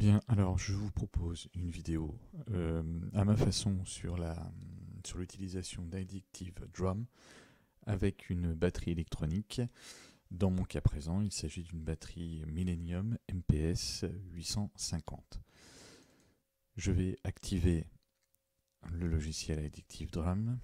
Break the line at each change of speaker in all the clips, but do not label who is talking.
Bien, alors je vous propose une vidéo à ma façon sur l'utilisation d'Addictive Drum avec une batterie électronique. Dans mon cas présent, il s'agit d'une batterie Millennium MPS 850. Je vais activer le logiciel Addictive Drum.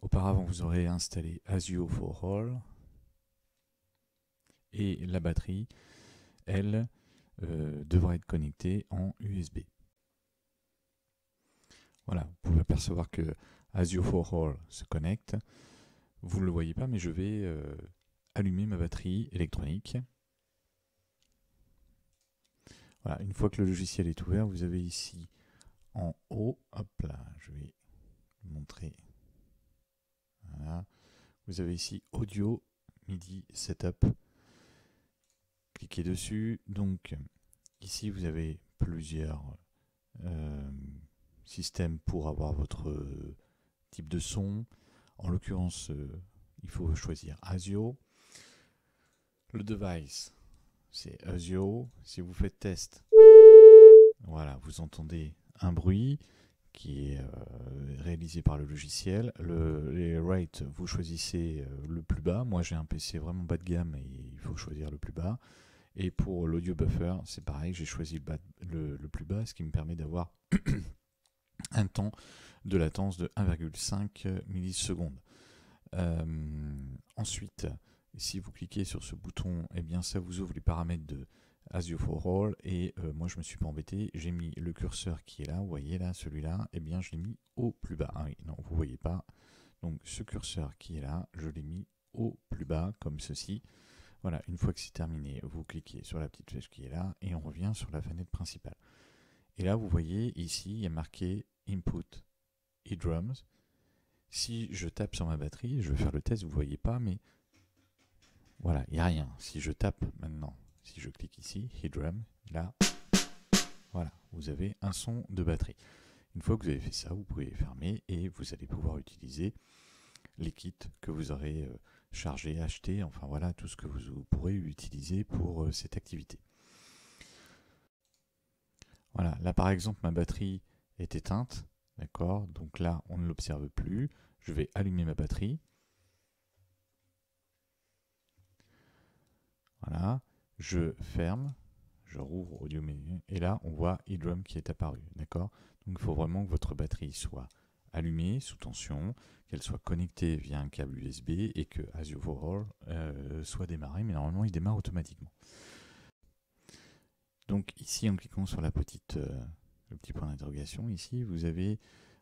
Auparavant, vous aurez installé ASIO for All et la batterie, elle, devra être connectée en USB. Voilà, vous pouvez apercevoir que ASIO for All se connecte. Vous ne le voyez pas, mais je vais allumer ma batterie électronique. Voilà, une fois que le logiciel est ouvert, vous avez ici en haut, hop là, je vais vous montrer. Voilà, vous avez ici Audio MIDI Setup. Cliquez dessus. Donc, ici, vous avez plusieurs systèmes pour avoir votre type de son. En l'occurrence, il faut choisir ASIO. Le device, c'est ASIO. Si vous faites test, voilà, vous entendez un bruit qui est réalisé par le logiciel. Les rates, vous choisissez le plus bas. Moi, j'ai un PC vraiment bas de gamme et il faut choisir le plus bas. Et pour l'audio buffer, c'est pareil, j'ai choisi le plus bas, ce qui me permet d'avoir un temps de latence de 1,5 millisecondes. Ensuite, si vous cliquez sur ce bouton, eh bien, ça vous ouvre les paramètres de ASIO for All. Et moi, je ne me suis pas embêté. J'ai mis le curseur qui est là. Vous voyez là, celui-là, eh bien, je l'ai mis au plus bas. Ah oui, non, vous ne voyez pas. Donc, ce curseur qui est là, je l'ai mis au plus bas, comme ceci. Voilà, une fois que c'est terminé, vous cliquez sur la petite flèche qui est là et on revient sur la fenêtre principale. Et là, vous voyez, ici, il y a marqué Input eDrums. Si je tape sur ma batterie, je vais faire le test, vous ne voyez pas, mais voilà, il n'y a rien. Si je tape maintenant, si je clique ici, eDrum, là, voilà, vous avez un son de batterie. Une fois que vous avez fait ça, vous pouvez fermer et vous allez pouvoir utiliser les kits que vous aurez chargés, achetés, enfin voilà, tout ce que vous pourrez utiliser pour cette activité. Voilà, là par exemple, ma batterie est éteinte, d'accord, donc là, on ne l'observe plus. Je vais allumer ma batterie. Voilà, je ferme, je rouvre Audio Menu, et là, on voit eDrum qui est apparu, d'accord. Donc il faut vraiment que votre batterie soit allumée, sous tension, qu'elle soit connectée via un câble USB et que ASIO for All soit démarré, mais normalement il démarre automatiquement. Donc ici, en cliquant sur le petit point d'interrogation, ici vous avez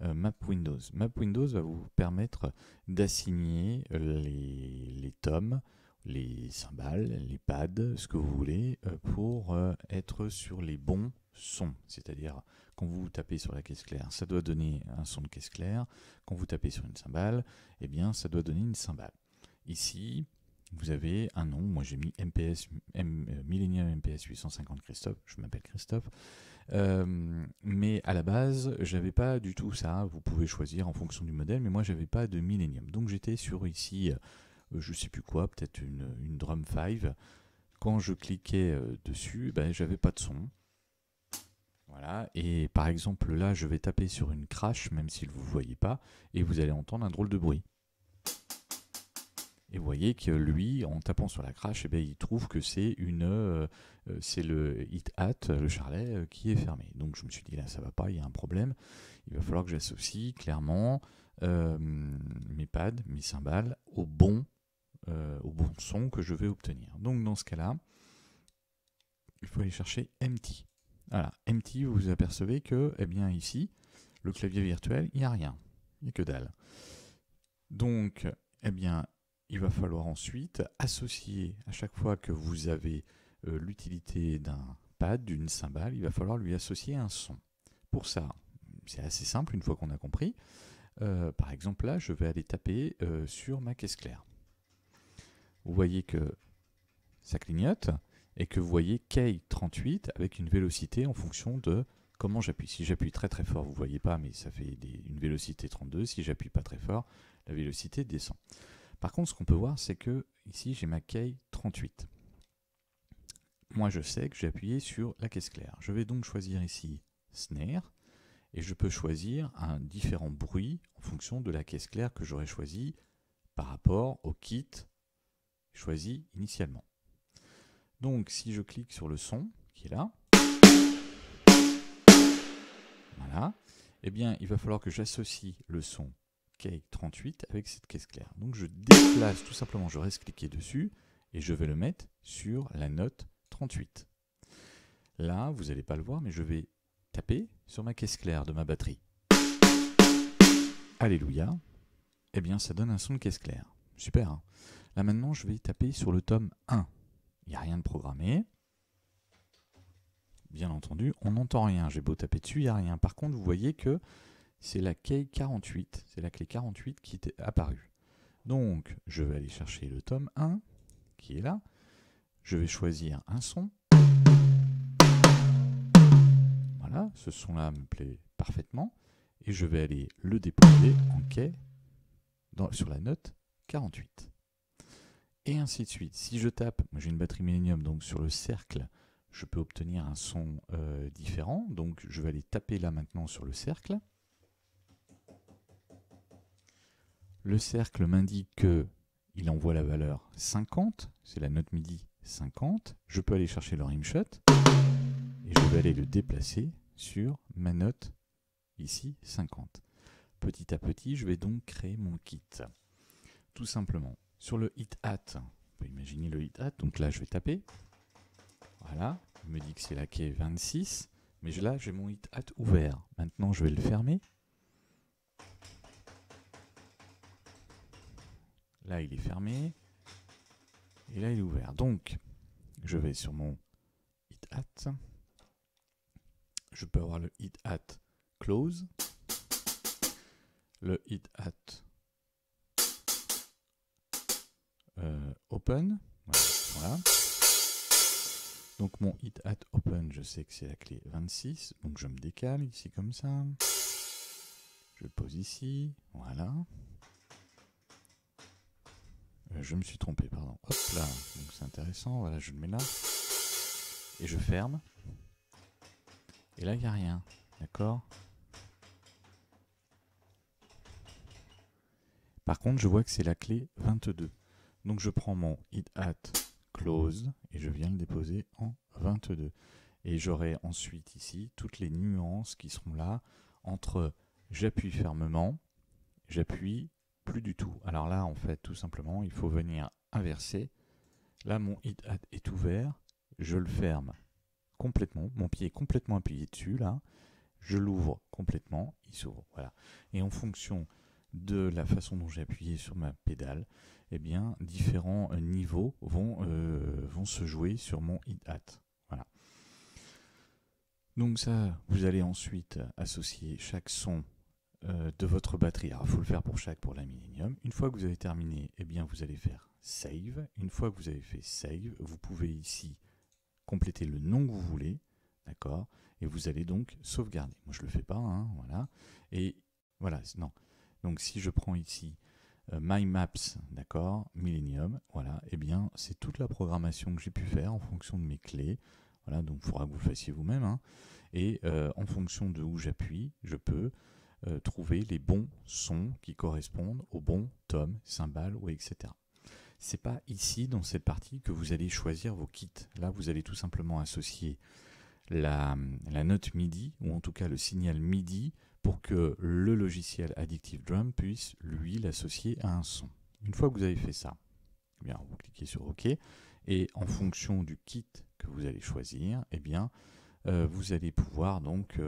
Map Windows. Map Windows va vous permettre d'assigner les tomes, les cymbales, les pads, ce que vous voulez, pour être sur les bons sons. C'est-à-dire, quand vous tapez sur la caisse claire, ça doit donner un son de caisse claire. Quand vous tapez sur une cymbale, eh bien, ça doit donner une cymbale. Ici, vous avez un nom. Moi, j'ai mis Millennium MPS 850 Christophe. Je m'appelle Christophe. Mais à la base, j'avais pas du tout ça. Vous pouvez choisir en fonction du modèle, mais moi, j'avais pas de Millennium. Donc, j'étais sur ici, je sais plus quoi, peut-être une Drum 5. Quand je cliquais dessus, ben, j'avais pas de son. Voilà. Et par exemple, là, je vais taper sur une crash, même si vous ne voyez pas, et vous allez entendre un drôle de bruit. Et vous voyez que lui, en tapant sur la crash, eh bien, il trouve que c'est c'est le hit-hat, le charlet, qui est fermé. Donc je me suis dit, là, ça va pas, il y a un problème. Il va falloir que j'associe clairement mes pads, mes cymbales, au bon son que je vais obtenir. Donc dans ce cas-là, il faut aller chercher Empty. Voilà, Empty, vous vous apercevez que, eh bien ici, le clavier virtuel, il n'y a rien. Il n'y a que dalle. Donc, eh bien, il va falloir ensuite associer, à chaque fois que vous avez l'utilité d'un pad, d'une cymbale, il va falloir lui associer un son. Pour ça, c'est assez simple une fois qu'on a compris. Par exemple, là, je vais aller taper sur ma caisse claire. Vous voyez que ça clignote et que vous voyez K38 avec une vélocité en fonction de comment j'appuie. Si j'appuie très très fort, vous ne voyez pas, mais ça fait une vélocité 32. Si j'appuie pas très fort, la vélocité descend. Par contre, ce qu'on peut voir, c'est que ici, j'ai ma K38. moi je sais que j'ai appuyé sur la caisse claire. Je vais donc choisir ici Snare et je peux choisir un différent bruit en fonction de la caisse claire que j'aurais choisi par rapport au kit choisi initialement. Donc si je clique sur le son qui est là, voilà, eh bien il va falloir que j'associe le son Cake 38 avec cette caisse claire. Donc je déplace tout simplement, je reste cliqué dessus et je vais le mettre sur la note 38. Là, vous n'allez pas le voir, mais je vais taper sur ma caisse claire de ma batterie. Alléluia. Eh bien, ça donne un son de caisse claire. Super. Hein. Là, maintenant, je vais taper sur le tome 1. Il n'y a rien de programmé. Bien entendu, on n'entend rien. J'ai beau taper dessus, il n'y a rien. Par contre, vous voyez que c'est la clé 48. C'est la clé 48 qui est apparue. Donc, je vais aller chercher le tome 1 qui est là. Je vais choisir un son. Voilà, ce son-là me plaît parfaitement. Et je vais aller le déposer en quai sur la note 48. Et ainsi de suite. Si je tape, moi j'ai une batterie Millennium, donc sur le cercle, je peux obtenir un son différent. Donc je vais aller taper là maintenant sur le cercle. Le cercle m'indique qu'il envoie la valeur 50, c'est la note MIDI 50. Je peux aller chercher le rimshot et je vais aller le déplacer sur ma note ici 50. Petit à petit, je vais donc créer mon kit. Tout simplement. Sur le hit-hat, on peut imaginer le hit-hat, donc là je vais taper. Voilà, il me dit que c'est la clé 26, mais là j'ai mon hit-hat ouvert. Maintenant je vais le fermer. Là il est fermé, et là il est ouvert. Donc je vais sur mon hit-hat, je peux avoir le hit-hat close, le hit-hat open, voilà. Donc mon hit-hat open, je sais que c'est la clé 26, donc je me décale ici comme ça. Je le pose ici, voilà. Je me suis trompé, pardon. Hop là, donc c'est intéressant, voilà, je le mets là. Et je ferme. Et là, il n'y a rien, d'accord ? Par contre, je vois que c'est la clé 22. Donc je prends mon hit-hat close et je viens le déposer en 22. Et j'aurai ensuite ici toutes les nuances qui seront là entre j'appuie fermement, j'appuie plus du tout. Alors là, en fait, tout simplement, il faut venir inverser. Là, mon hit-hat est ouvert, je le ferme complètement, mon pied est complètement appuyé dessus, là. Je l'ouvre complètement, il s'ouvre, voilà. Et en fonction de la façon dont j'ai appuyé sur ma pédale, eh bien, différents niveaux vont se jouer sur mon hit-hat. Voilà. Donc ça, vous allez ensuite associer chaque son de votre batterie. Alors, il faut le faire pour la Millennium. Une fois que vous avez terminé, eh bien, vous allez faire Save. Une fois que vous avez fait Save, vous pouvez ici compléter le nom que vous voulez, d'accord ? Et vous allez donc sauvegarder. Moi, je ne le fais pas, hein, voilà. Et voilà, non. Donc, si je prends ici My Maps, d'accord, Millennium, voilà, eh bien, c'est toute la programmation que j'ai pu faire en fonction de mes clés. Voilà, donc il faudra que vous le fassiez vous-même. Hein. Et en fonction de où j'appuie, je peux trouver les bons sons qui correspondent aux bons tomes, cymbales, ou etc. C'est pas ici, dans cette partie, que vous allez choisir vos kits. Là, vous allez tout simplement associer la note MIDI, ou en tout cas le signal MIDI, pour que le logiciel Addictive Drum puisse, lui, l'associer à un son. Une fois que vous avez fait ça, eh bien, vous cliquez sur OK, et en fonction du kit que vous allez choisir, eh bien, vous allez pouvoir donc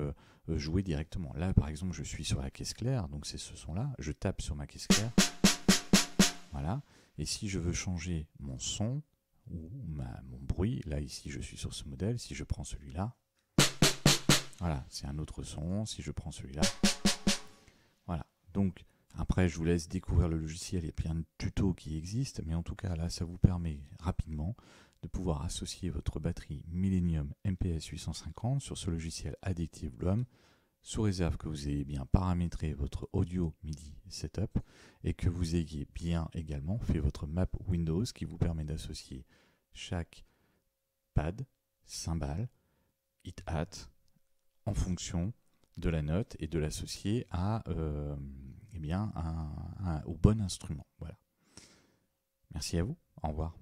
jouer directement. Là, par exemple, je suis sur la caisse claire, donc c'est ce son-là. Je tape sur ma caisse claire. Voilà. Et si je veux changer mon son ou mon bruit, là, ici, je suis sur ce modèle. Si je prends celui-là, voilà, c'est un autre son. Si je prends celui-là, voilà. Donc, après, je vous laisse découvrir le logiciel. Il y a plein de tutos qui existent, mais en tout cas, là, ça vous permet rapidement de pouvoir associer votre batterie Millennium MPS 850 sur ce logiciel Addictive Drum, sous réserve que vous ayez bien paramétré votre audio MIDI setup et que vous ayez bien également fait votre map Windows qui vous permet d'associer chaque pad cymbale, hit hat, en fonction de la note et de l'associer à, au bon instrument. Voilà. Merci à vous. Au revoir.